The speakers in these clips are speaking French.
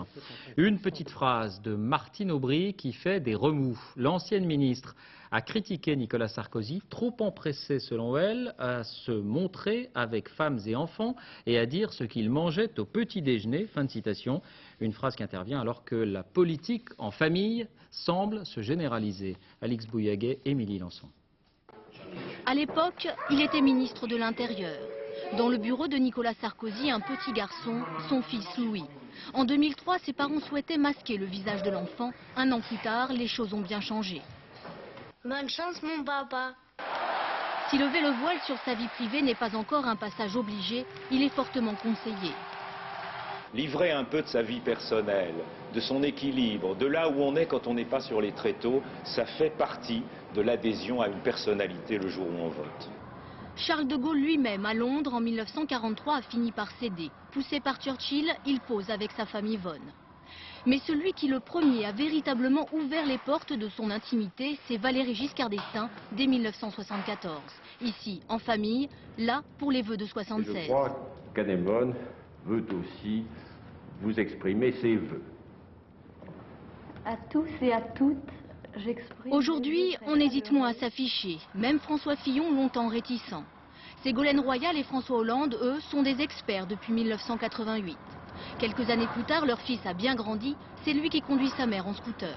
hier. Une petite phrase de Martine Aubry qui fait des remous. L'ancienne ministre a critiqué Nicolas Sarkozy, trop empressé selon elle à se montrer avec femmes et enfants et à dire ce qu'il mangeait au petit déjeuner. Fin de citation. Une phrase qui intervient alors que la politique en famille semble se généraliser. Alix Bouillaguet, Émilie Lançon. À l'époque, il était ministre de l'Intérieur. Dans le bureau de Nicolas Sarkozy, un petit garçon, son fils Louis. En 2003, ses parents souhaitaient masquer le visage de l'enfant. Un an plus tard, les choses ont bien changé. Bonne chance, mon papa. Si lever le voile sur sa vie privée n'est pas encore un passage obligé, il est fortement conseillé. Livrer un peu de sa vie personnelle, de son équilibre, de là où on est quand on n'est pas sur les tréteaux, ça fait partie de l'adhésion à une personnalité le jour où on vote. Charles de Gaulle lui-même, à Londres, en 1943, a fini par céder. Poussé par Churchill, il pose avec sa femme Yvonne. Mais celui qui le premier a véritablement ouvert les portes de son intimité, c'est Valéry Giscard d'Estaing, dès 1974. Ici, en famille, là, pour les vœux de 76. Je crois qu'Anémone veut aussi vous exprimer ses vœux. À tous et à toutes, j'exprime... Aujourd'hui, on hésite moins à s'afficher, même François Fillon longtemps réticent. Ségolène Royal et François Hollande, eux, sont des experts depuis 1988. Quelques années plus tard, leur fils a bien grandi, c'est lui qui conduit sa mère en scooter.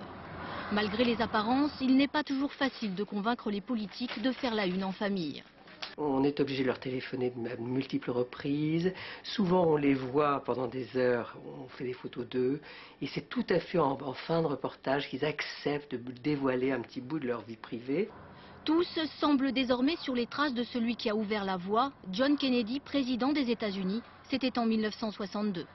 Malgré les apparences, il n'est pas toujours facile de convaincre les politiques de faire la une en famille. On est obligé de leur téléphoner à de multiples reprises. Souvent, on les voit pendant des heures, on fait des photos d'eux. Et c'est tout à fait en fin de reportage qu'ils acceptent de dévoiler un petit bout de leur vie privée. Tous semblent désormais sur les traces de celui qui a ouvert la voie, John Kennedy, président des États-Unis. C'était en 1962.